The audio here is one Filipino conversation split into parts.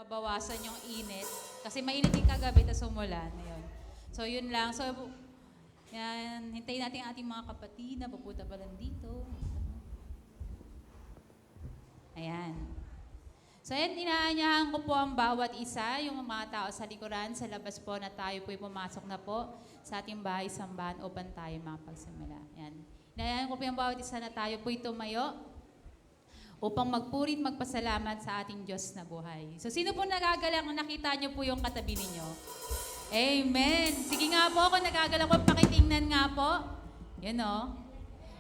mabawasan yung init. Kasi mainit din kagabi, tapos umulan. Ayun. So, yun lang. So, yan, hintayin natin ang ating mga kapatid na pupunta pa lang dito. Ayan. So, yan, inaanyahan ko po ang bawat isa, yung mga tao sa likuran, sa labas po na tayo po'y pumasok na po sa ating bahay sambahan upang tayo makapagsimula. Yan. Inaanyahan ko po yung bawat isa na tayo po'y tumayo upang magpurit, magpasalamat sa ating Diyos na buhay. So, sino po nagagalak na nakita niyo po yung katabi ninyo? Amen! Sige nga po, kung nagagalak po, pakitingnan nga po. Yan o.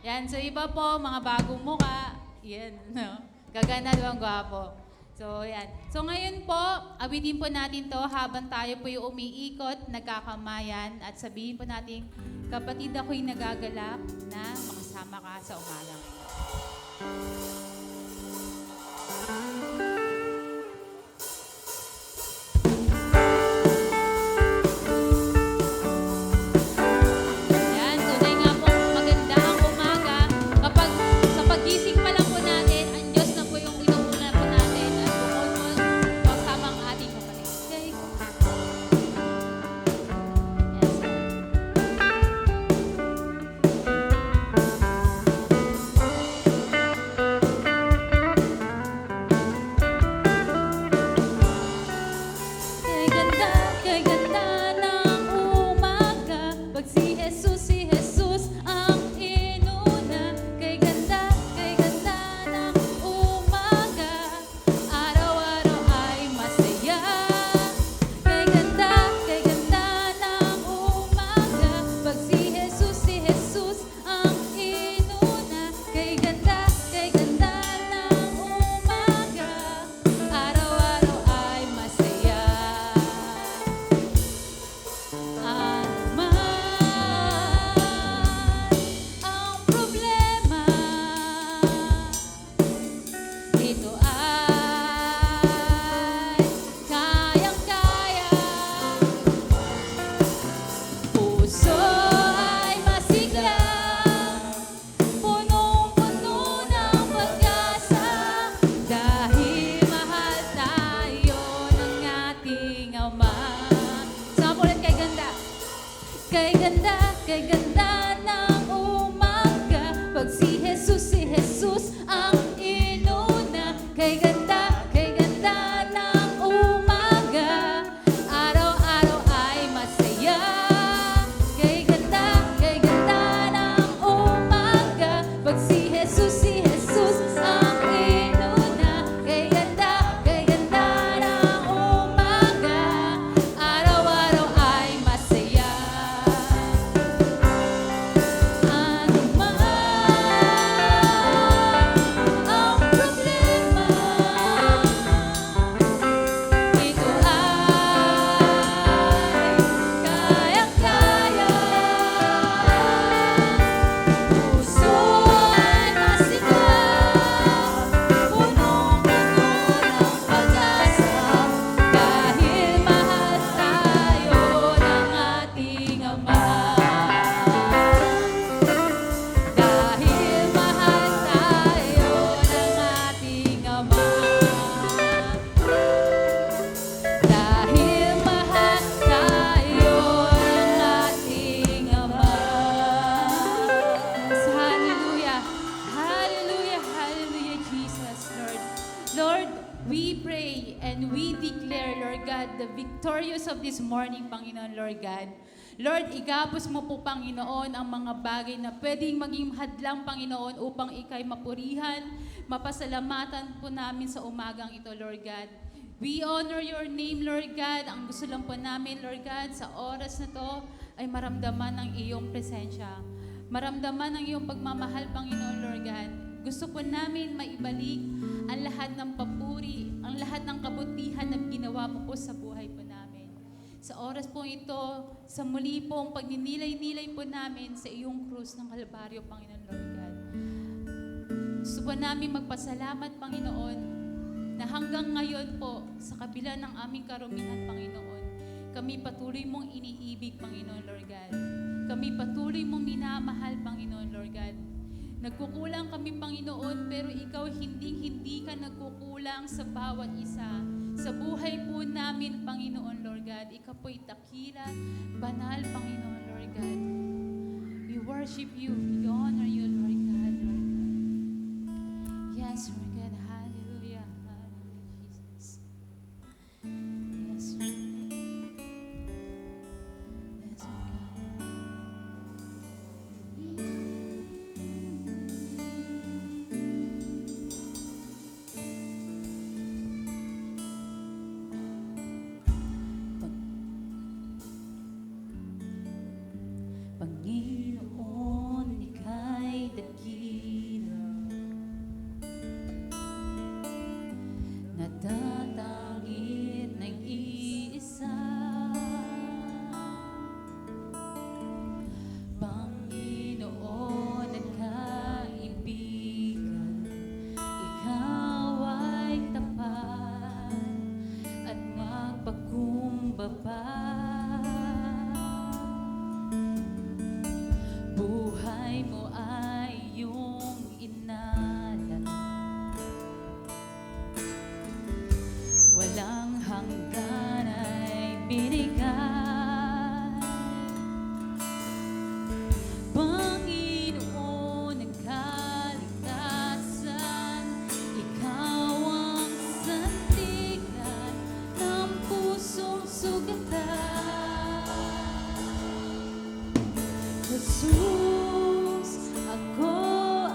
Yan, so iba po, mga bagong muka. Yan, no? Gaganda, diba, gwapo. So, yan. So, ngayon po, awitin po natin to habang tayo po yung umiikot, nagkakamayan, at sabihin po natin, kapatid, ako'y nagagalak na makasama ka sa umagang ito. Yan, tunay nga po, magandang umaga. Kapag sa pagising pa lang po natin, ang Diyos na po yung inuuna po natin at bukod po kasama ang ating kapatid. Okay? Yes, sir. Kay ganda ng umaga, pag si Jesus ang inuna. Kay ganda ng umaga, araw-araw ay masaya. Kay ganda ng umaga, pag si Jesus ang inuna. Kay ganda ng umaga, araw-araw ay masaya. Anuman ang problema, ito ay kayang-kaya. Puso ay masigla, punong-puno ng pag-asa, dahil mahal tayo ng ating Ama. Sama po ulit, kay ganda. Kay ganda ng umaga, pag si Jesus ang inuna. Kay ganda ng umaga, araw-araw ay masaya. Kay ganda ng umaga, pag si Jesus ang inuna. Kay ganda ng umaga, araw-araw ay masaya. Anuman ang problema, ito ay kayang-kaya. Puso ay masigla, punong-puno ng pag-asa, dahil mahal tayo ng ating Ama. Dahil mahal tayo ng ating Ama. Dahil mahal tayo ng ating Ama. So, hallelujah. Hallelujah, hallelujah, Jesus, Lord. Lord, we pray and we declare, Lord God, the victorious of this morning, Panginoon, Lord God. Lord, igapos mo po, Panginoon, ang mga bagay na pwedeng maging hadlang, Panginoon, upang ikay mapurihan, mapasalamatan po namin sa umagang ito, Lord God. We honor your name, Lord God. Ang gusto lang po namin, Lord God, sa oras na to ay maramdaman ang iyong presensya. Maramdaman ang iyong pagmamahal, Panginoon, Lord God. Gusto po namin maibalik ang lahat ng papuri, ang lahat ng kabutihan na ginawa mo po sa buhay po namin. Sa oras po ito, sa muli pong pagninilay-nilay po namin sa iyong krus ng Kalbaryo, Panginoon, Lord God. Gusto po namin magpasalamat, Panginoon, na hanggang ngayon po, sa kabila ng aming karumihan, Panginoon, kami patuloy mong iniibig, Panginoon, Lord God. Kami patuloy mong minamahal, Panginoon, Lord God. Nagkukulang kami, Panginoon, pero ikaw hindi ka nagkukulang sa bawat isa. Sa buhay po namin, Panginoon, Lord God, Ikaw po'y dakila, banal, Panginoon, Lord God. We worship you, we honor you, Lord God, Lord God. Yes, Lord God, hallelujah, hallelujah, Jesus. Yes, Lord. Yes, Lord God. Panginoon, Ika'y dakila, natatangit ng iisa. Panginoon at kaibigan, Ikaw ay tapat at magpakumbaba. Buhay mo ay iyong inalay, walang hanggan ay binigay. Panginoon ng kaligtasan, Ikaw ang sandigan ng pusong sugatan. Jesus, ako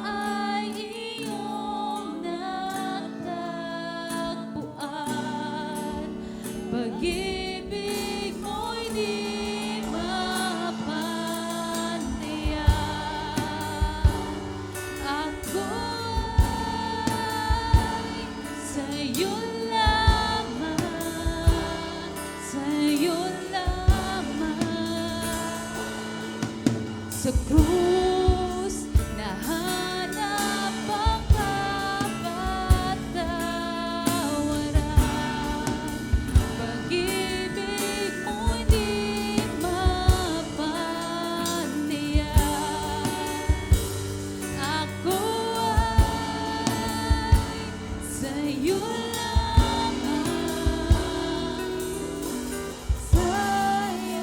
ay iyong natagpuan. Pag-ibig mo'y di mapantiyan. Ako ay sa'yo lamang, sa'yo lamang. Sa krus, nahanap ang kapatawaran. Pag-ibig mo'y di mapantiyan. Ako ay sa'yo lamang, sa'yo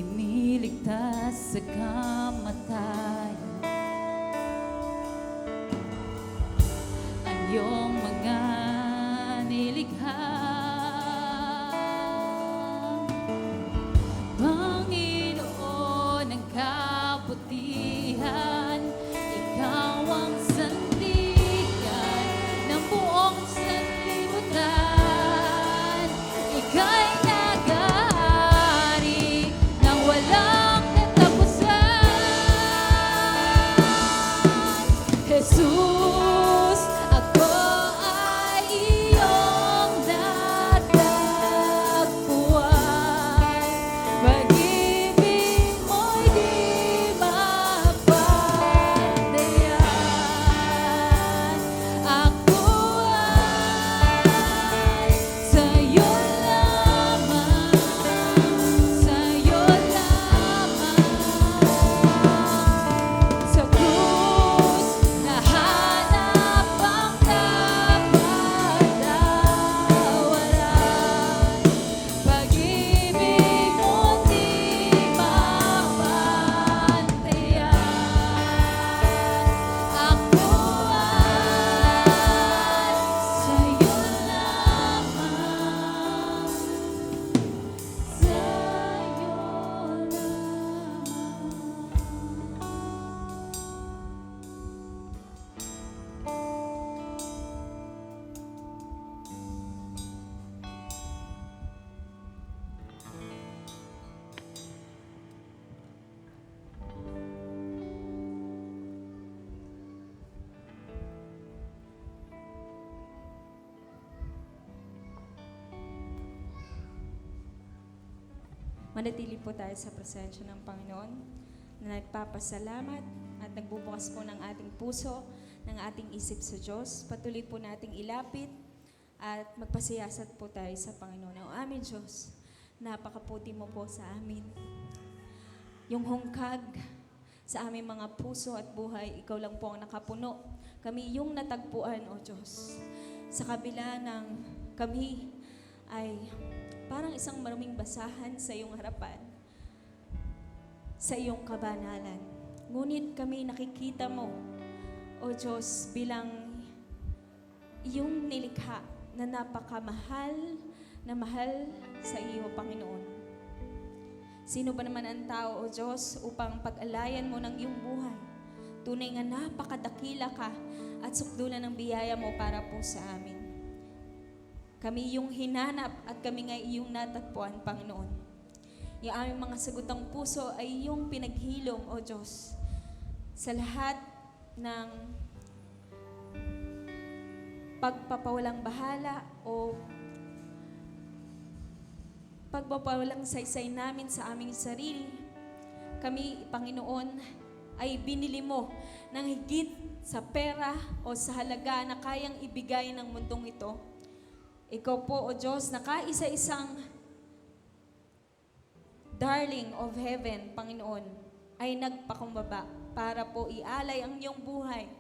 iniligtas sa kamatayan ang iyong mga nilikha. Panginoon ng kabutihan, Ikaw ang sandigan ng buong sanlibutan. Ika'y nag-aari ng walang katapusan. Jesus, ako ay iyong natagpuan. Pag-ibig mo'y di mapantayan. Ako ay sa'yo lamang, sa'yo lamang. Sa krus, nahanap ang kapatawaran. Pag-ibig mo di mapantayan. Ako ay sa'yo lamang, sa'yo Manatili po tayo sa presensya ng Panginoon na nagpapasalamat at nagbubukas po ng ating puso ng ating isip sa Diyos. Patuloy po nating ilapit at magpasiyasat po tayo sa Panginoon. O aming Diyos, napakaputi mo po sa amin. Yung hungkag sa aming mga puso at buhay, ikaw lang po ang nakapuno. Kami yung natagpuan, O Diyos. Sa kabila ng kami ay parang isang maruming basahan sa iyong harapan, sa iyong kabanalan. Ngunit kami nakikita mo, O Diyos, bilang iyong nilikha na napakamahal na mahal sa iyo, Panginoon. Sino ba naman ang tao, O Diyos, upang pag-alayan mo ng iyong buhay? Tunay nga napakadakila ka at sukdulan ng biyaya mo para po sa amin. Kami yung hinanap at kami nga iyong natagpuan, Panginoon. Yung aming mga sagutang puso ay iyong pinaghilom, O Diyos, sa lahat ng pagpapawalang bahala o pagpapawalang saysay namin sa aming sarili. Kami, Panginoon, ay binili mo ng higit sa pera o sa halaga na kayang ibigay ng mundong ito. Ikaw po, O Diyos, na kaisa-isang darling of heaven, Panginoon, ay nagpakumbaba para po ialay ang iyong buhay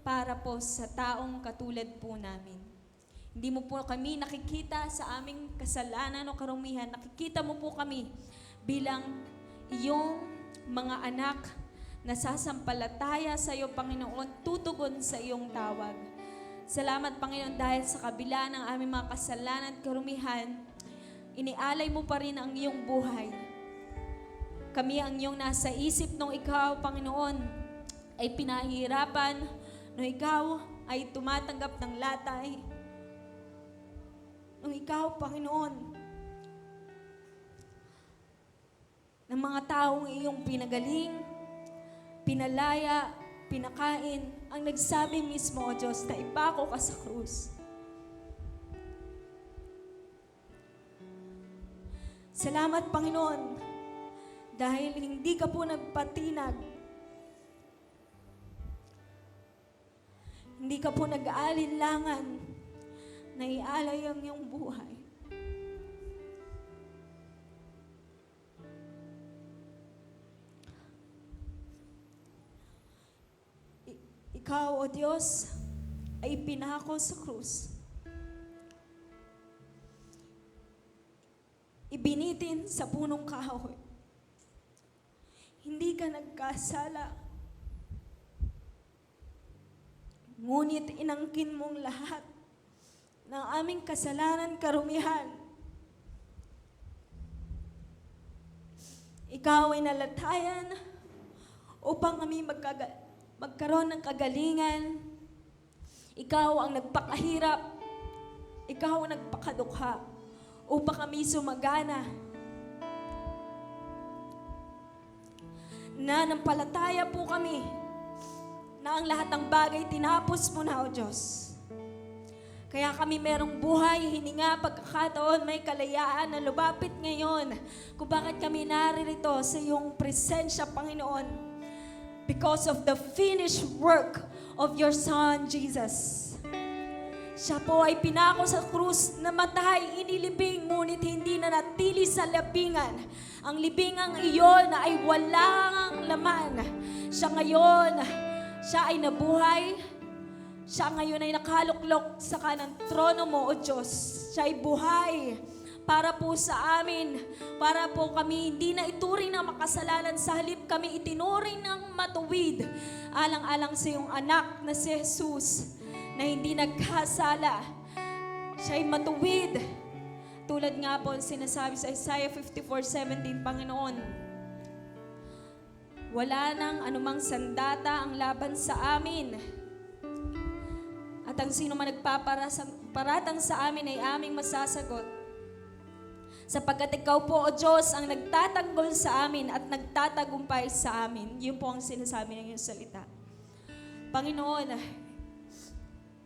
para po sa taong katulad po namin. Hindi mo po kami nakikita sa aming kasalanan o karumihan. Nakikita mo po kami bilang iyong mga anak na sasampalataya sa iyo, Panginoon, tutugon sa iyong tawag. Salamat, Panginoon, dahil sa kabila ng aming mga kasalanan at karumihan, inialay mo pa rin ang iyong buhay. Kami ang iyong nasa isip nung ikaw, Panginoon, ay pinahihirapan, nung ikaw ay tumatanggap ng latay, nung ikaw, Panginoon, ng mga taong iyong pinagaling, pinalaya, pinakain, ang nagsabi mismo, O Diyos, na ipako ka sa krus. Salamat, Panginoon, dahil hindi ka po nagpatinag. Hindi ka po nag-aalinlangan na ialay ang iyong buhay. Ikaw, O Diyos, ay pinako sa krus. Ibinitin sa punong kahoy. Hindi ka nagkasala. Ngunit inangkin mong lahat ng aming kasalanan, karumihan. Ikaw ay nalatayan upang kami magkaroon ng kagalingan. Ikaw ang nagpakahirap. Ikaw ang nagpakadukha upang kami sumagana. Nanampalataya po kami na ang lahat ng bagay tinapos mo na, O Diyos. Kaya kami merong buhay, hininga, pagkakataon, may kalayaan na lumapit ngayon kung bakit kami naririto sa iyong presensya, Panginoon. Because of the finished work of your Son, Jesus. Siya po ay pinako sa krus, namatay, inilibing, ngunit hindi na natili sa libingan. Ang libingang iyon na ay walang laman. Siya ngayon, siya ay nabuhay. Siya ngayon ay nakaluklok sa kanang trono mo, O Diyos. Siya ay buhay para po sa amin, para po kami hindi na ituring na makasalanan, sa halip kami itinuring ng matuwid, alang-alang sa iyong anak na si Jesus, na hindi nagkasala. Siya ay matuwid. Tulad nga po sinasabi sa Isaiah 54:17, Panginoon, wala nang anumang sandata ang laban sa amin. At ang sino man nagpaparatang sa amin ay aming masasagot. Sapagkat ikaw po, O Diyos, ang nagtatanggol sa amin at nagtatagumpay sa amin. Yun po ang sinasabi ng iyong salita. Panginoon,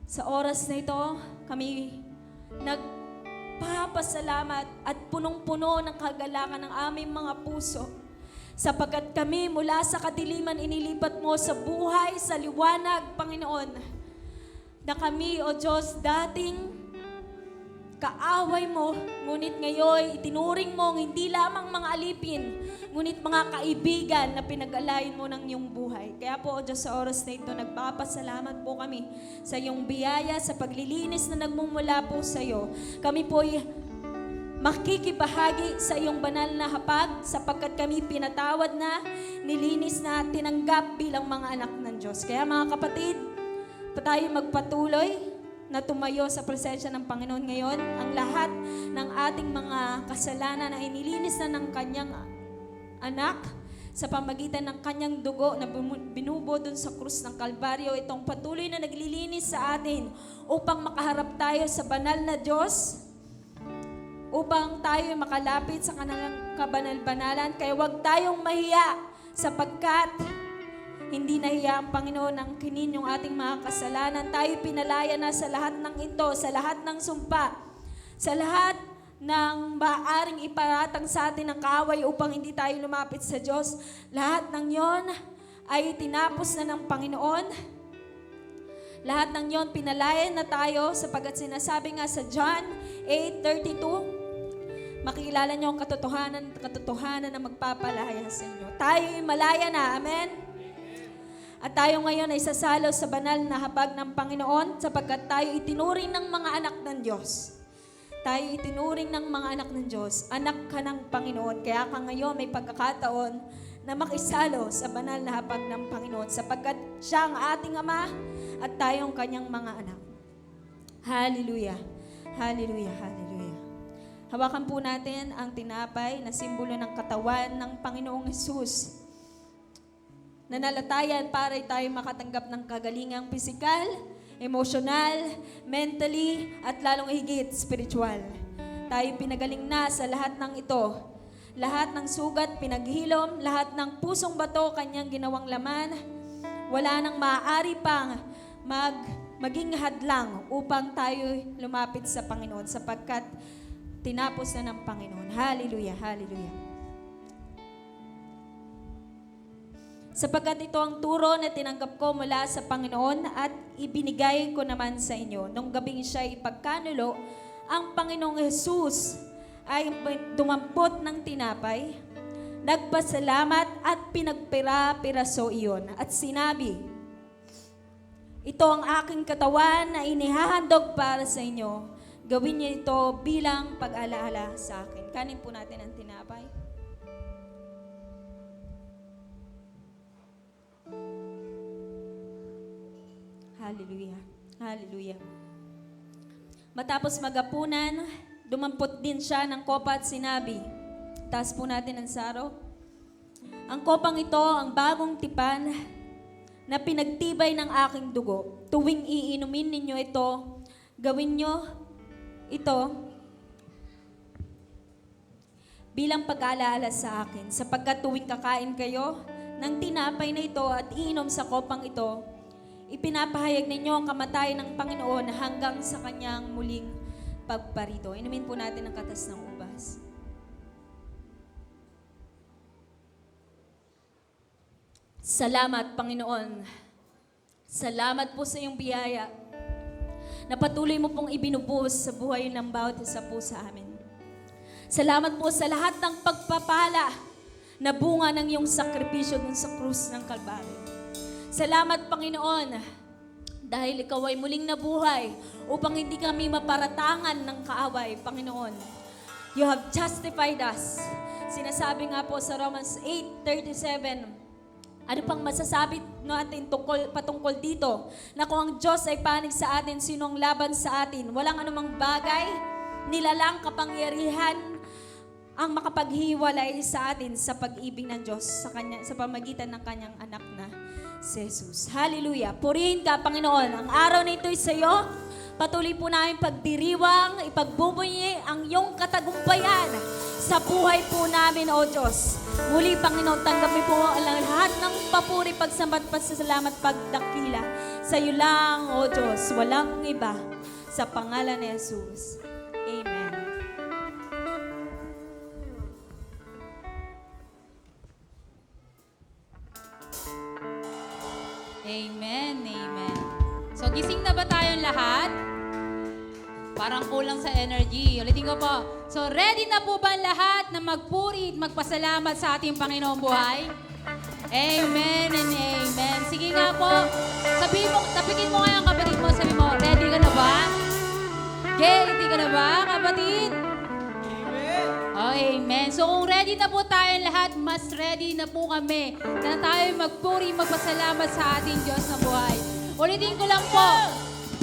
sa oras na ito, kami nagpapasalamat at punong-puno ng kagalakan ng aming mga puso sapagkat kami mula sa kadiliman inilipat mo sa buhay, sa liwanag, Panginoon, na kami, O Diyos, dating kaaway mo, ngunit ngayon itinuring mo hindi lamang mga alipin, ngunit mga kaibigan na pinag-alayin mo ng iyong buhay. Kaya po, O Diyos, sa oras na ito, nagpapasalamat po kami sa iyong biyaya, sa paglilinis na nagmumula po sa iyo. Kami po makikibahagi sa iyong banal na hapag sapagkat kami pinatawad na, nilinis na, tinanggap bilang mga anak ng Diyos. Kaya mga kapatid, tayo magpatuloy na tumayo sa presensya ng Panginoon ngayon. Ang lahat ng ating mga kasalanan na inilinis na ng kanyang anak sa pamagitan ng kanyang dugo na binubo dun sa krus ng Kalbaryo, itong patuloy na naglilinis sa atin upang makaharap tayo sa banal na Diyos, upang tayo makalapit sa kanilang kabanal-banalan. Kaya huwag tayong mahiya sapagkat hindi nahiya ang Panginoon ng kinin yung ating mga kasalanan. Tayo pinalaya na sa lahat ng ito, sa lahat ng sumpa, sa lahat ng maaring iparatang sa atin ng kaaway upang hindi tayo lumapit sa Diyos. Lahat ng yon ay tinapos na ng Panginoon. Lahat ng yon pinalaya na tayo sapagkat sinasabi nga sa John 8:32, makikilala niyo ang katotohanan na magpapalaya sa inyo. Tayo'y malaya na. Amen? At tayo ngayon ay sasalo sa banal na hapag ng Panginoon sapagkat tayo itinuring ng mga anak ng Diyos. Tayo itinuring ng mga anak ng Diyos. Anak ka ng Panginoon. Kaya ka ngayon may pagkakataon na makisalo sa banal na hapag ng Panginoon sapagkat siya ang ating Ama at tayo ang kanyang mga anak. Hallelujah. Hallelujah. Hallelujah. Hawakan po natin ang tinapay na simbolo ng katawan ng Panginoong Hesus. Nanalatayan para tayo makatanggap ng kagalingang pisikal, emosyonal, mentally, at lalong higit spiritual. Tayo pinagaling na sa lahat ng ito. Lahat ng sugat pinaghilom, lahat ng pusong bato kanyang ginawang laman. Wala nang maaari pang maging hadlang upang tayo lumapit sa Panginoon sapagkat tinapos na ng Panginoon. Hallelujah, hallelujah. Sapagkat ito ang turo na tinanggap ko mula sa Panginoon at ibinigay ko naman sa inyo. Nung gabing siya ipagkanulo, ang Panginoong Hesus ay dumampot ng tinapay, nagpasalamat at pinagpira-piraso iyon. At sinabi, ito ang aking katawan na inihahandog para sa inyo. Gawin niyo ito bilang pag-alaala sa akin. Kanin po natin ang tinapay. Hallelujah. Hallelujah. Matapos magapunan, dumampot din siya ng kopa at sinabi, taas po natin ang saro. Ang kopang ito, ang bagong tipan na pinagtibay ng aking dugo. Tuwing iinumin ninyo ito, gawin nyo ito bilang pag-aalaala sa akin. Sapagkat tuwing kakain kayo ng tinapay na ito at iinom sa kopang ito, ipinapahayag ninyo ang kamatayan ng Panginoon hanggang sa kanyang muling pagparito. Inumin po natin ang katas ng ubas. Salamat, Panginoon. Salamat po sa iyong biyaya na patuloy mo pong ibinubuhos sa buhay ng bawat isa po sa amin. Salamat po sa lahat ng pagpapala na bunga ng iyong sakripisyo dun sa krus ng Kalbaryo. Salamat, Panginoon, dahil ikaw ay muling nabuhay upang hindi kami maparatangan ng kaaway, Panginoon. You have justified us. Sinasabi nga po sa Romans 8:37, ano pang masasabi natin patungkol dito? Na kung ang Diyos ay panig sa atin, sinong laban sa atin? Walang anumang bagay, nilalang kapangyarihan ang makapaghiwalay sa atin sa pag-ibig ng Diyos sa pamagitan ng kanyang anak na si Jesus. Hallelujah. Purihin ka, Panginoon. Ang araw na ito ay sa iyo. Patuloy po namin pagdiriwang, ipagbubunyi ang iyong katagumpayan sa buhay po namin, O Diyos. Muli, Panginoon, tanggapin po ang lahat ng papuri, pagsambat, pasasalamat, pagdakila. Sa iyo lang, O Diyos, walang iba. Sa pangalan ni Jesus. Amen. Gising na ba tayong lahat? Parang kulang sa energy. Ulitin ko po. So, ready na po ba ang lahat na magpuri at magpasalamat sa ating Panginoong buhay? Amen and amen. Sige nga po. Sabihin mo, tapikin mo nga ang kapatid mo. Sabi mo, ready ka na ba? Ready ka na ba, kapatid? Amen. Oh, amen. So, kung ready na po tayong lahat, mas ready na po kami na tayo magpuri, magpasalamat sa ating Diyos na buhay. Ulitin ko lang po.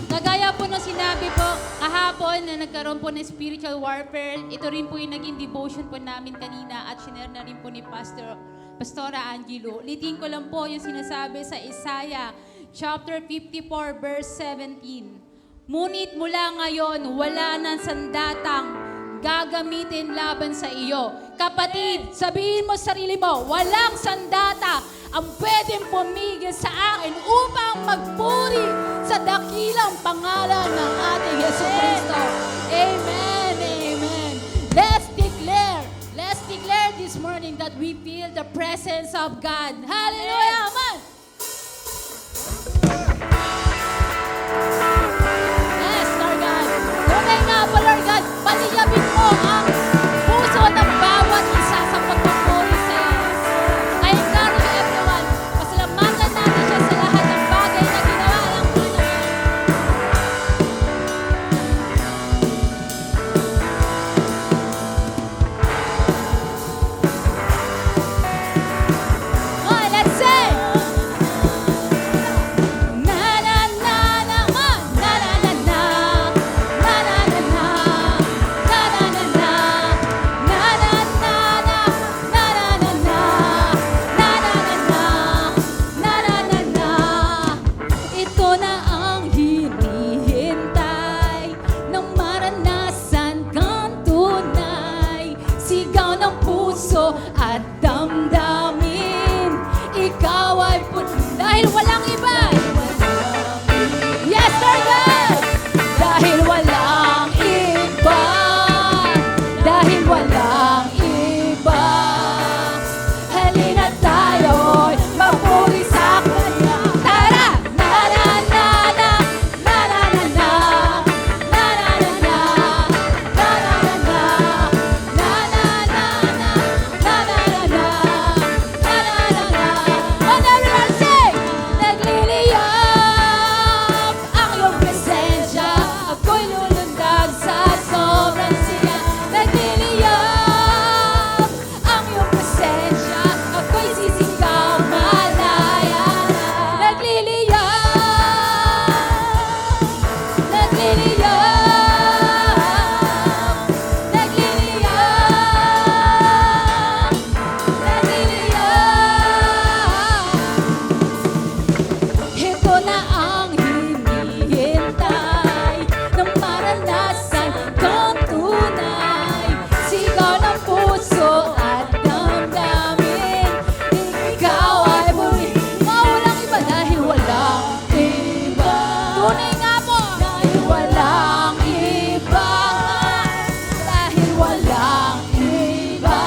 Nagaya po nung sinabi po kahapon na nagkaroon po ng spiritual warfare, ito rin po yung naging devotion po namin kanina at sinare na rin po ni Pastora Angelo. Ulitin ko lang po yung sinasabi sa Isaiah chapter 54 verse 17. Ngunit mula ngayon, wala nang sandatang gagamitin laban sa iyo. Kapatid, sabihin mo sa sarili mo, walang sandata ang pwedeng pumigil sa akin upang magpuri sa dakilang pangalan ng ating Yesu Cristo. Amen, amen. Let's declare this morning that we feel the presence of God. Hallelujah, amen. Yes, Lord God. Tunay nga po, Lord God, paliyabin mo ang puso ng bawat isa sa pagpapuri sa iyo. I encourage everyone, pasalamatan natin siya sa lahat ng bagay na ginawa ng Panginoon. Oh, let's sing! Na na na na na na na na na na na na na na na na na ito na ang hinihintay ng maranasan kang tunay, sigaw ng puso at damdamin, ikaw ay dahil walang iba. Yes, Lord God! Dahil walang iba, dahil walang iba, halina tayo'y magpuri sa Kanya. Tara! Na na na na, na na na na, na na na na, na na na na, na na na na, na na na na, na na na na. And everyone sing! Nagliliyab ang iyong presensya, ako'y lulundag sa sobrang siya. Nagliliyab ang iyong presensya, ako'y sisigaw malaya na. Nagliliyab, nagliliyab, nagliliyab, nagliliyab. Ito na ang hinihintay ng maranasan kang tunay, sigaw ng puso at damdamin, ikaw ay muli. Walang iba dahil walang iba. Tunay nga po, dahil walang iba, dahil walang iba,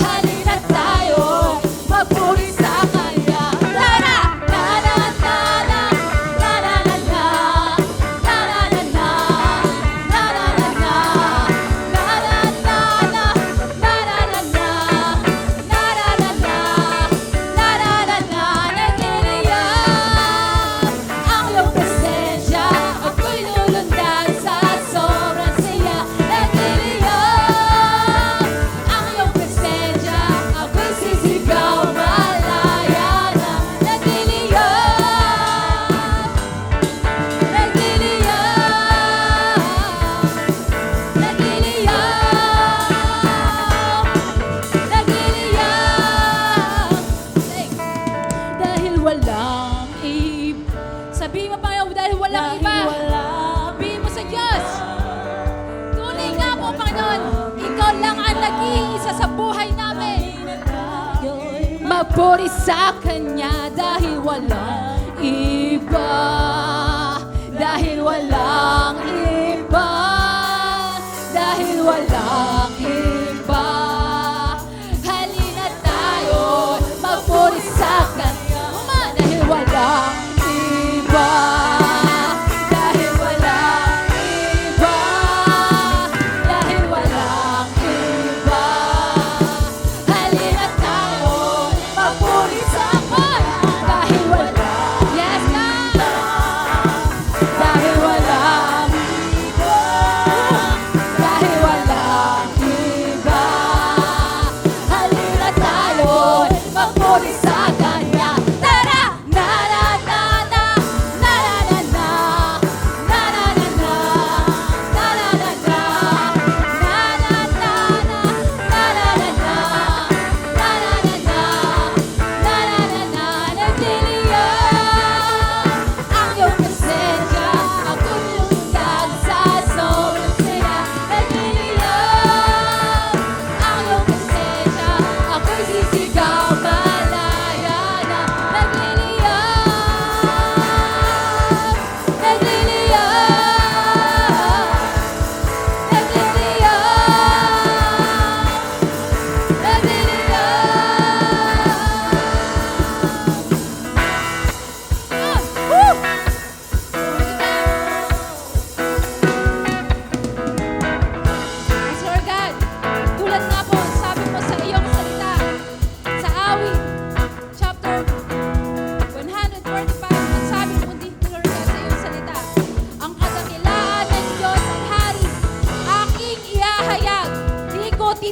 halina tayo magpuri sa Kanya. Tara! Na na na na, na na na na, na na na na, na na na na, na na na na, na na na na, na na na na, na na na na. Nagliliyab ang iyong presensya, ako'y lulundag sa sobrang saya. Nagliliyab ang iyong presensya, ako'y sisigaw malaya na. Nagliliyab, nagliliyab, nagliliyab, nagliliyab. Dahil walang iba. Sabihin mo Panginoon, dahil walang iba. Sabihin mo sa Diyos. Tunay nga po, Panginoon, Ikaw lang ang nag-iisa sa buhay namin. Magpuri sa Kanya dahil walang iba. Dahil walang iba. Dahil walang iba. Halina tayo magpuri sa Kanya. Dahil walang iba.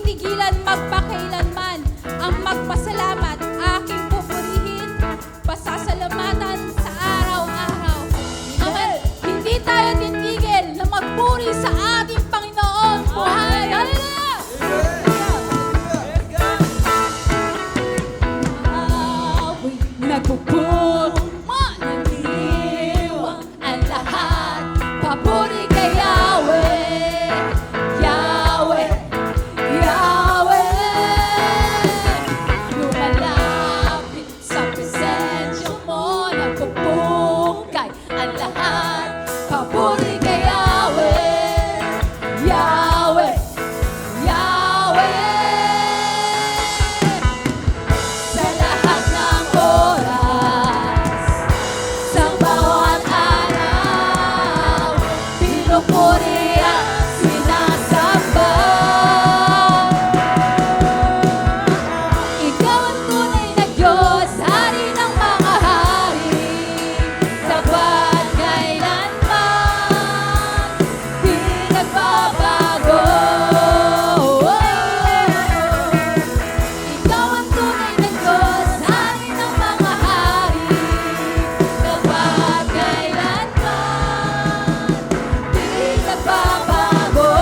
titigilan magpakailanman. Ang magpasalamat, aking pupurihin, pasasalamatan sa araw-araw. Amen. Hindi tayo titigil na magpuri sa ating Panginoon. Buhay. Hallelujah! Nagpupurma ng diwa ang lahat. Papuri kay Yahweh, Yahweh, Yahweh. Lumalapit sa presensya mo. Nagpupungkay ang lahat. Papuri kay Yahweh, Yahweh, Yahweh. Sa lahat ng oras, sa bawat araw, pinupuri at sinasamba. Ikaw ang tunay na Diyos, Hari ng mga hari, tapat kailanman, di nagbabago. Ikaw ang tunay na Diyos, Hari ng mga hari, tapat kailanman, di nagbabago.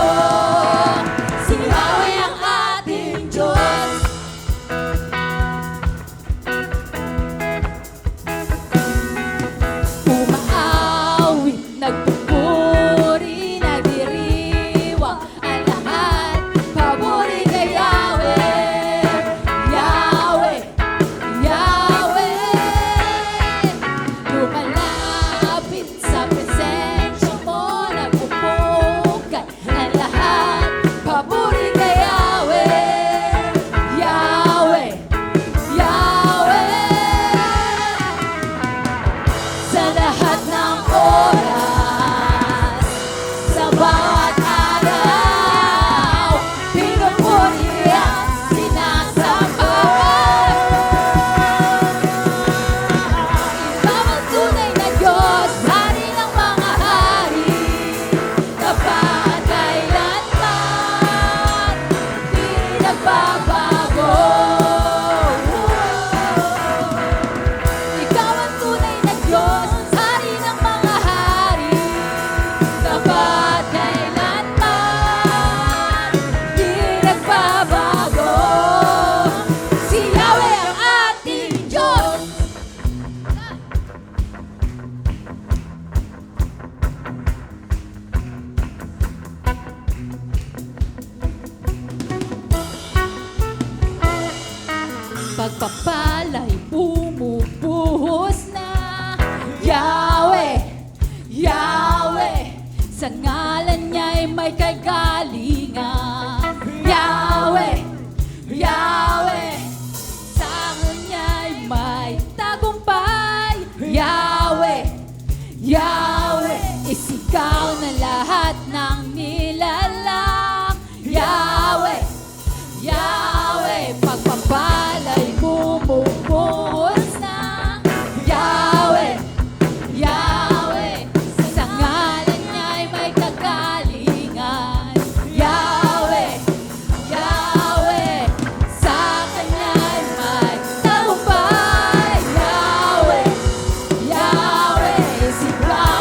Si Yahweh ang ating Diyos. Umaawi, nagpupuri, nagdiriwang ang lahat. Paburi kay Yahweh, Yahweh, Yahweh. Lumalapit sa presensya mo, nagpupugay ang lahat. Paburi kay Yahweh, Yahweh, Yahweh. Sa lahat ng oras, sa bawat araw, pinupuri at sinasamba. Ikaw ang tunay na Diyos, Hari ng mga hari, tapat kailanman, di nagbabago. Ikaw ang tunay na Diyos, Hari ng mga hari, tapat kailanman, di nagbabago. Si Yahweh ang ating Diyos. Pagpapala'y bumubuhos na. Yahweh, Yahweh, sa ngalan niya'y may kagalingan. Yahweh, Yahweh, sa kanya'y may tagumpay. Yahweh, Yahweh, isigaw na lahat ng nilalang. Yahweh, Yahweh, pagpapala'y bumubuhos na. Yahweh, Yahweh, sa ngalan niya'y may kagalingan. Yahweh, Yahweh, sa kanya'y may tagumpay. Yahweh, Yahweh, isigaw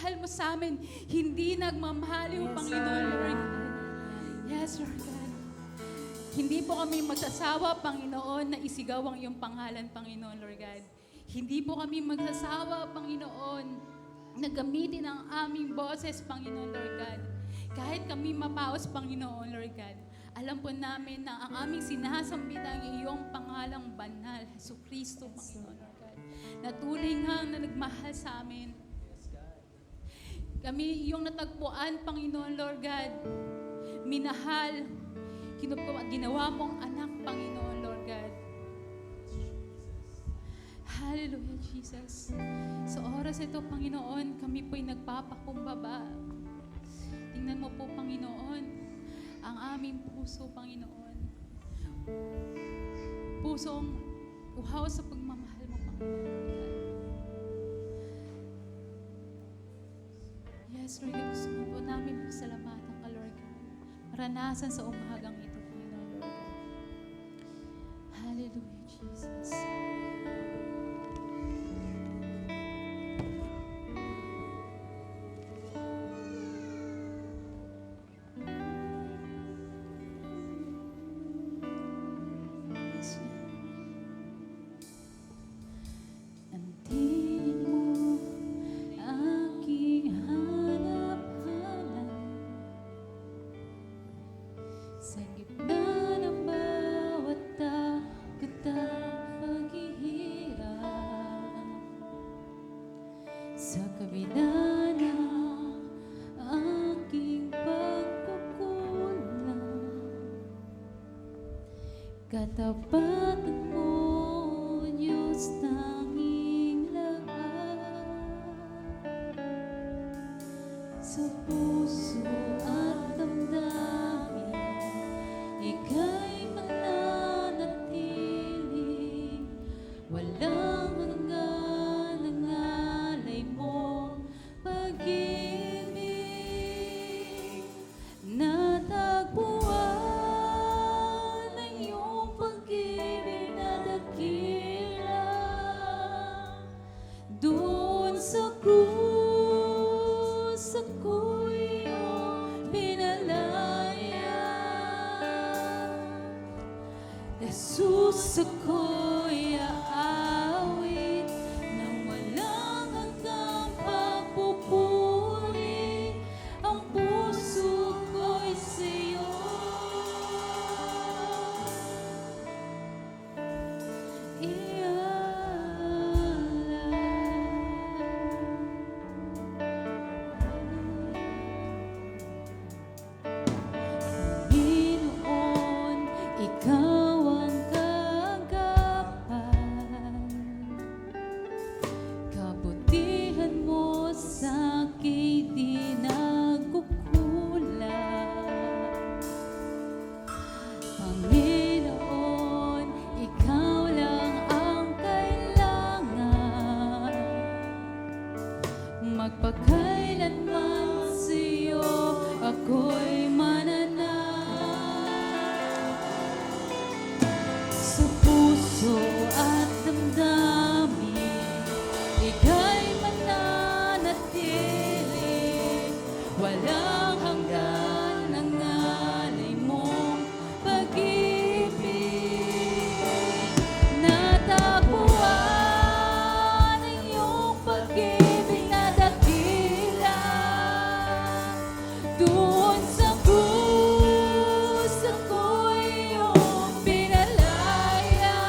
pagmamahal mo sa amin, hindi nagmamahal yung Panginoon, Lord. Yes, Lord God. Hindi po kami magsasawa, Panginoon, na isigaw ang iyong pangalan, Panginoon, Lord God. Hindi po kami magsasawa, Panginoon, na gamitin ang aming boses, Panginoon, Lord God. Kahit kami mapaos, Panginoon, Lord God, alam po namin na ang aming sinasambit ang iyong pangalang banal, Jesu Kristo, Panginoon, Lord God, na tunay nga na nagmahal sa amin. Kami iyong natagpuan, Panginoon, Lord God, minahal, ginawa mong anak, Panginoon, Lord God. Hallelujah, Jesus. Sa oras ito, Panginoon, kami po'y nagpapakumbaba. Tingnan mo po, Panginoon, ang aming puso, Panginoon. Pusong uhaw sa pagmamahal mo, Panginoon. Yes, Lord, gusto mo po namin pasalamatan ka, Lord God. Maranasan sa umagang ito, Panginoon, Lord God. Hallelujah, Jesus. Nandiyan mo, aking hanap-hanap, sa gitna ng bawat takot at paghihirap, sa kabila ng aking pagkukulang, katapatan mo, Diyos, tanging lahat. Sa puso at damdamin, ika'y mananatili. Walang hanggan ang alay mong pag-ibig. Natagpuan ang iyong pag-ibig na dakila. Doon sa krus, ako'y iyong pinalaya. Jesus, ako'y aawit nang walang hanggang pagpupuri. Ang puso ko'y sa'yo. Panginoon, ikaw ang kagapal. Kabutihan mo sa'kin di nagkukulang. Panginoon, ikaw lang ang kailangan. Magpakailanman sa'yo ako'y mananag. Sa puso at damdamin, ika'y mananatili. Walang hanggan ang alay mong pag-ibig. Natagpuan ang iyong pag-ibig na dakila. Doon sa krus, ako'y iyong pinalaya.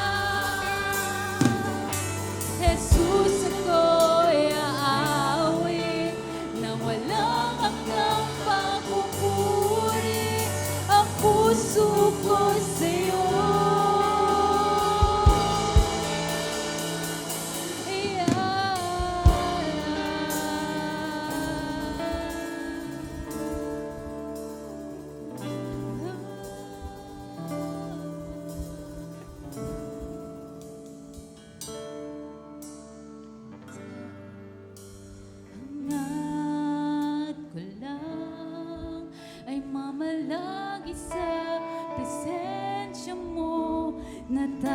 Jesus, ako'y aawit na walang hanggang pagpupuri. Ang puso ko'y sa'yo. Hangat ko lang ay mamalagi sa presensya mo. Natagpuan,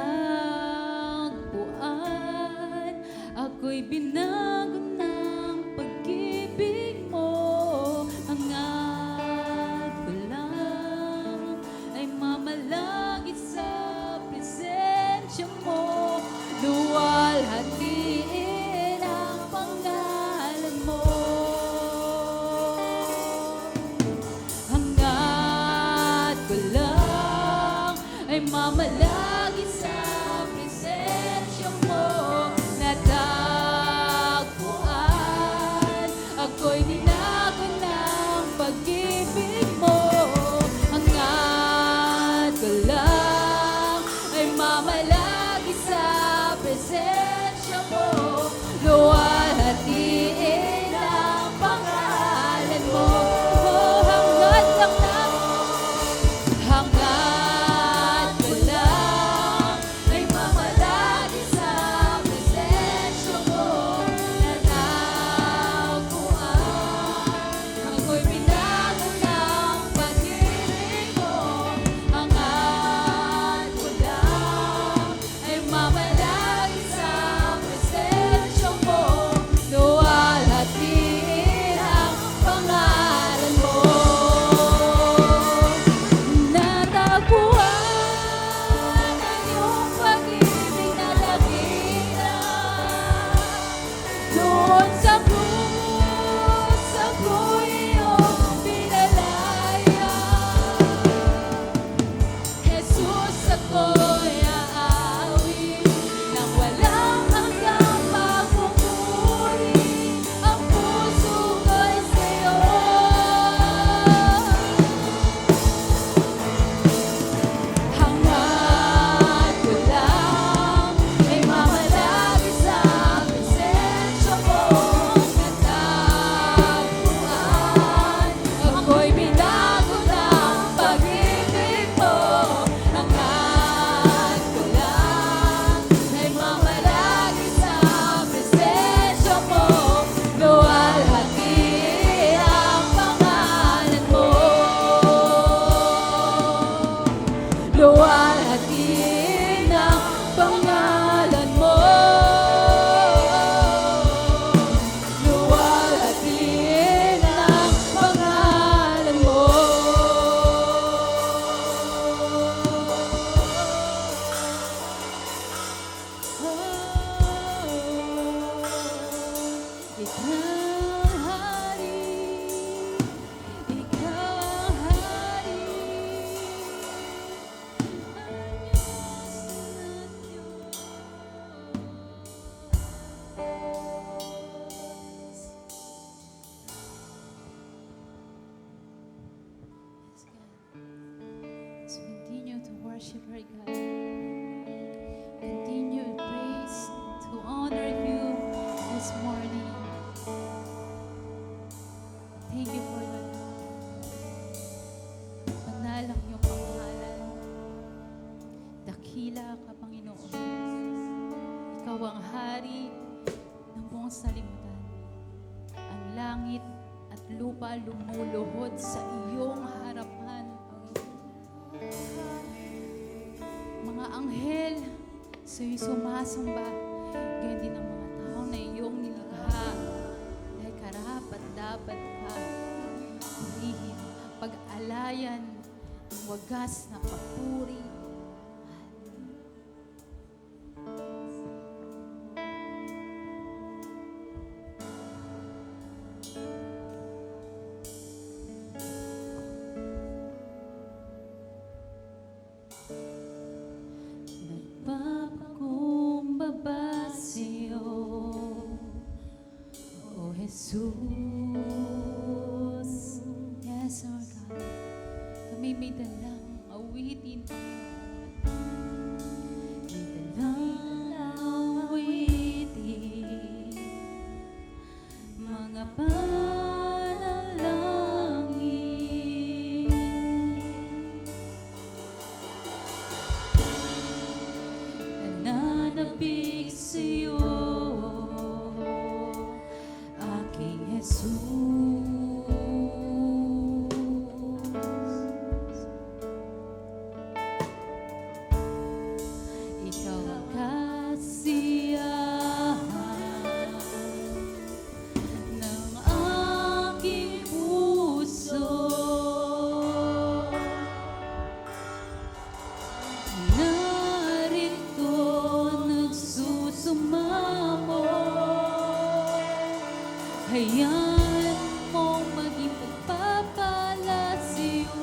ako'y binago ng pag-ibig you, Lord God. Continue praise to honor you this morning. Thank you for the panalang iyong pangalan. Dakila ka, Panginoon. Ikaw ang hari ng buong salimutan. Ang langit at lupa lumuluhod sa iyong harapan. Mga anghel sa'yo'y sumasamba. Ganyan din ang mga tao na iyong nilikha. Dahil karapat dapat ka purihin, pag-alayan ng wagas na papuri. Nagpapakumbaba sa'yo, O Jesus. Yes, Lord God. Kami may dalang awitin, Panginoon. May dalang awitin, mga panalangin. Nananabik sa'yo, aking Jesus. Ikaw ang kasiyahan ng aking puso. Narito nagsusumamo, hayaan mong maging pagpapala sa'yo.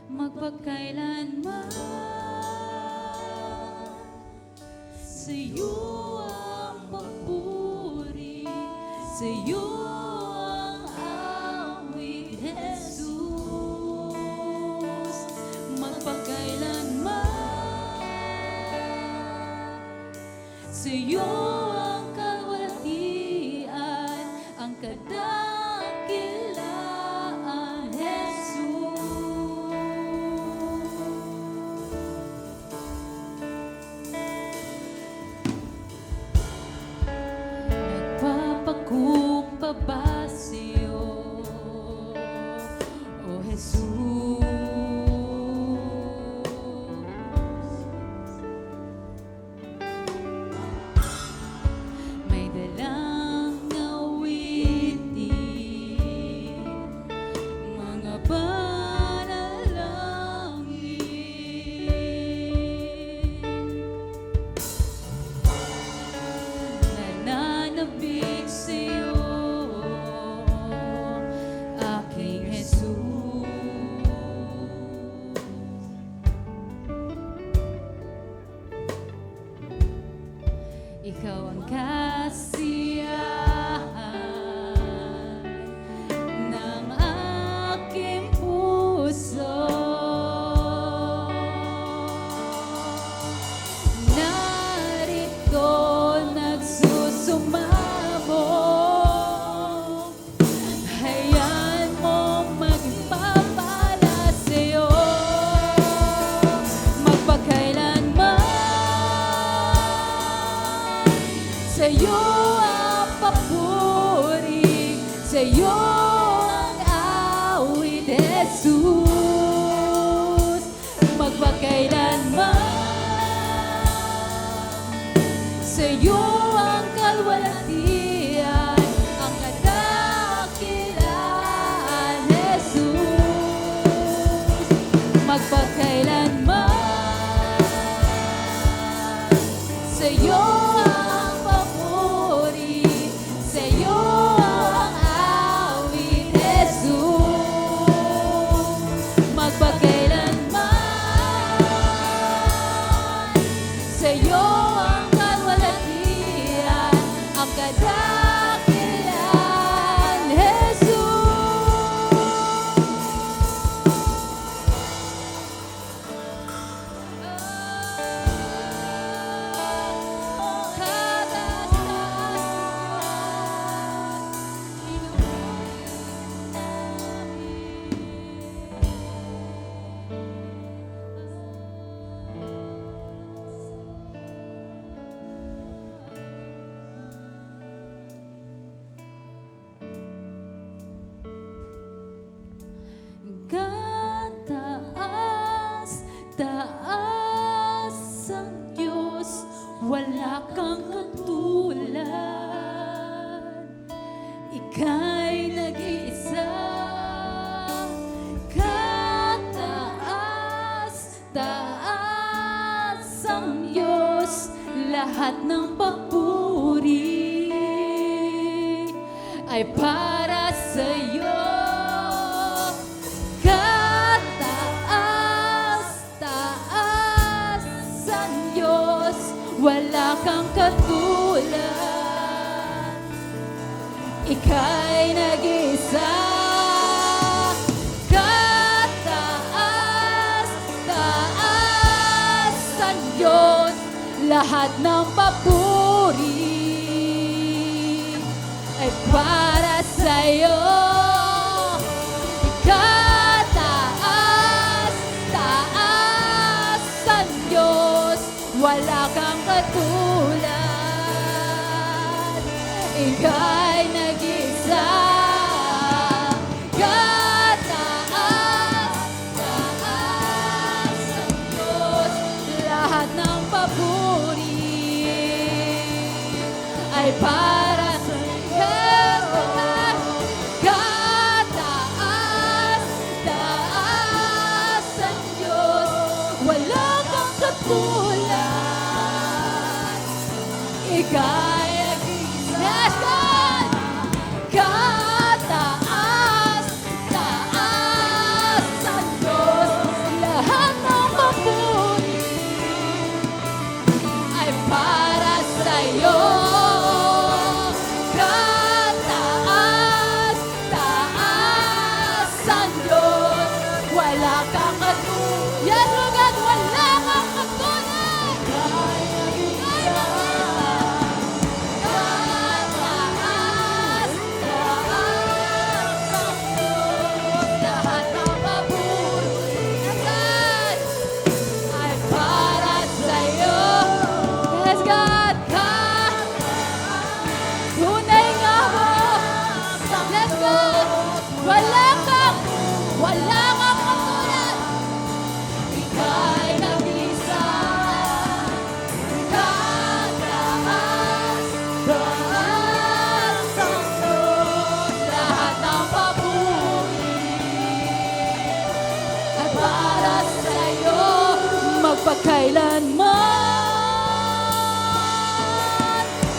Magpagkailanman sa'yo ang papuri, sa'yo ang awit, Jesus. Magpagkailanman sa'yo ang kawalatian, ang kadakilaan, Jesus. Nagpapakumbaba sa'yo, O Jesus. May dalang awitin, mga panalangin. Nananabik sa'yo, aking Jesus. Ikaw ang kasiyahan ng aking puso. Narito nagsusumamo, hayaan mong magpapala sa'yo. Magpagkailanman sa'yo ang papuri, sa'yo ang awit, Jesus. Magpagkailanman sa'yo ang kalwalatian, ang kadakilaan, Jesus. Magpagkailanman sa'yo ang papuri, sa'yo ang awit, Jesus. Magpagkailanman sa'yo ang kalwalatian, ang kadakilaan, Jesus. wala kang katulad. Ika'y nag-iisa, kataas, taas ang Diyos, lahat ng papuri ay para sa'yo. Wala kang katulad, ika'y nag-isa, kataas, taas ang Diyos, lahat ng papuri ay para sa'yo. Kataas, taas ang Diyos, wala kang katulad, ika'y nag-isa, kataas, taas ang Diyos, lahat ng papuri ay para sa kataas, taas ang Diyos, wala kang katulad, ika'y nag-isa. Yes, God! Kataas, taas ang Diyos, lahat ng papuri ay para sa'yo. Kataas, taas ang Diyos, wala kang katulad. Yes, Lord God, wala kang katulad. Kataas, taas ang Diyos, lahat ng papuri ay para sa'yo. Yes, God, tunay nga mo. Let's go. Wala kang katulad. Ika'y nag-isa. Kataas, taas ang Diyos, lahat ng papuri ay para sa'yo, magpakailanman.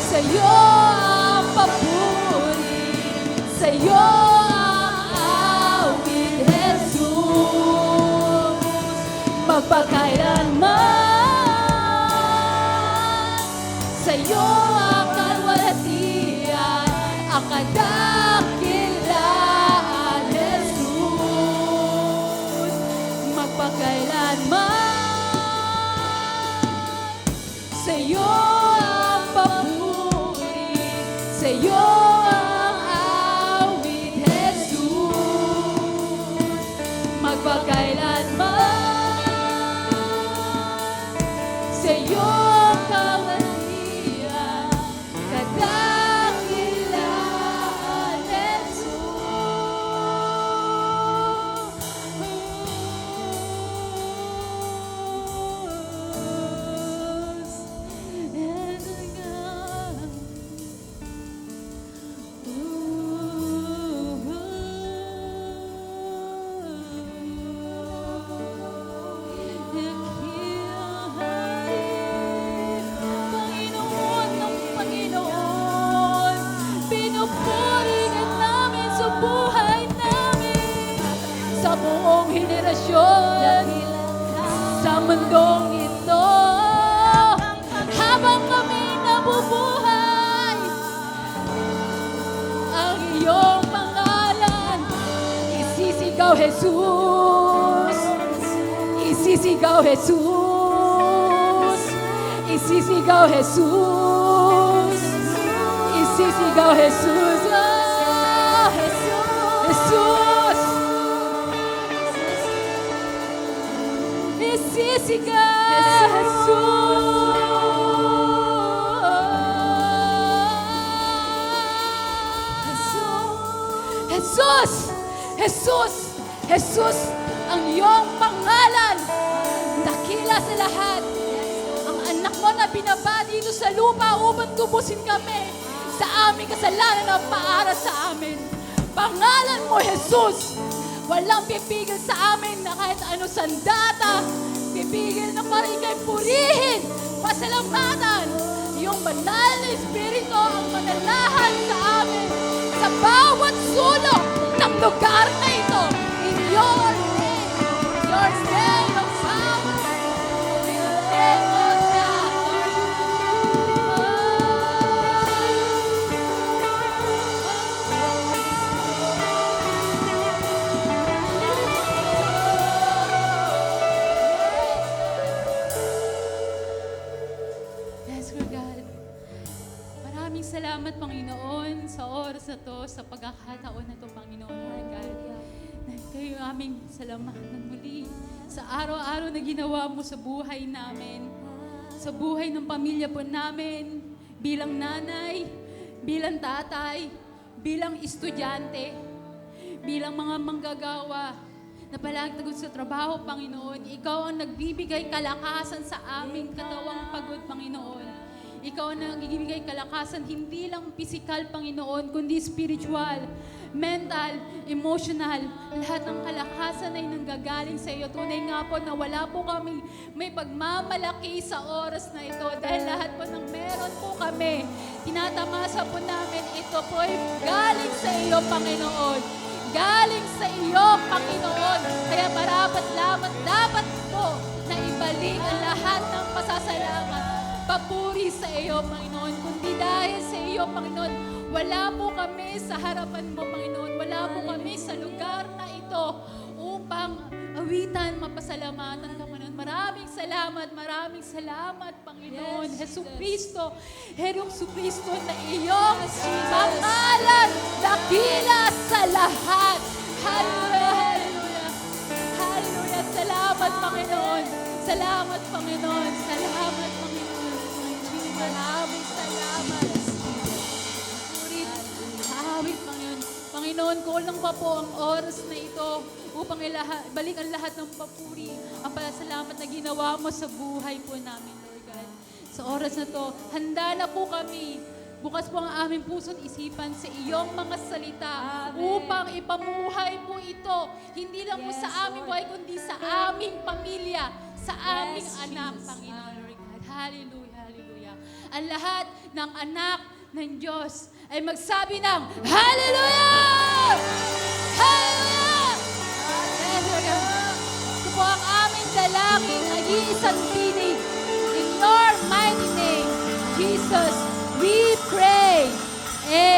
Sa'yo ang papuri, sa'yo ang awit, Jesus. Magpakailanman, sa'yo ang kalwalhatian, ang kadakilaan, Jesus. Magpakailanman, sa'yo ang papuri, sa'yo ang awit, Jesus. Magpakailanman, sa'yo ang kalwalhatian, kadakilaan, Panginoon ng Panginoon, pinupuri ka namin sa buhay namin, sa buong henerasyon, sa mundong ito. Habang kami nabubuhay, ang iyong pangalan isisigaw, Jesus. Isisigaw, Jesus. Isisigaw, Jesus. Isisigaw, Jesus. Oh, Jesus. Isisigaw, Jesus. Jesus. Jesus. Ang iyong pangalan dakila sa lahat. Ang anak mo na binaba dito sa lupa upang tubusin kami sa aming kasalanan na paaras sa amin. Pangalan mo, Jesus! Walang pipigil sa amin na kahit ano sandata, pipigil na pa rin kay purihin, pasalamatan. Yung banal na Espiritu ang manalahan sa amin sa bawat sulok ng lugar na ito. In your name of power, in the name of God. Yes, Lord God. Maraming salamat, Panginoon, sa oras na to, sa pagkakataon na to, Panginoon, Lord God. Na kayo aming salamatan muli sa araw-araw na ginawa mo sa buhay namin, sa buhay ng pamilya po namin, bilang nanay, bilang tatay, bilang estudyante, bilang mga manggagawa, na palagtagod sa trabaho, Panginoon. Ikaw ang nagbibigay kalakasan sa aming katawang pagod, Panginoon. Ikaw ang nagbibigay kalakasan, hindi lang physical, Panginoon, kundi spiritual, mental, emotional. Lahat ng kalakasan ay nanggagaling sa iyo. Tunay nga po na wala po kami may pagmamalaki sa oras na ito dahil lahat po ng meron po kami, tinatamasa po namin, ito po ay galing sa iyo, Panginoon. Galing sa iyo, Panginoon. Kaya dapat po na ibalik ang lahat ng pasasalamat, papuri sa iyo, Panginoon. Kundi dahil sa iyo, Panginoon, wala po kami sa harapan mo, Panginoon. Wala po kami sa lugar na ito upang awitan, mapasalamatan ka, Panginoon. Maraming salamat, Panginoon. Yes, Jesu Jesus. Cristo, Jesu Cristo na iyong pangalan, dakila sa lahat. Hallelujah, hallelujah. Hallelujah. Salamat, Panginoon. Salamat, Panginoon. Salamat, Panginoon. Maraming salamat. Surit, hawit, Panginoon. Panginoon, kulang pa po ang oras na ito upang balik ang lahat ng papuri, ang pasalamat na ginawa mo sa buhay po namin, Lord God. Sa oras na to, handa na po kami. Bukas po ang aming puso't isipan sa iyong mga salita upang ipamuhay po ito. Hindi lang po Yes, sa aming Lord. buhay, kundi sa aming pamilya, sa aming Yes, anak, Jesus. Panginoon, Lord God. Hallelujah, hallelujah. Ang lahat ng anak ng Diyos ay magsabi ng Hallelujah! Hallelujah! Hallelujah! Ito po ang aming dalangin, nag-iisang tinig. In your mighty name, Jesus, we pray. Amen.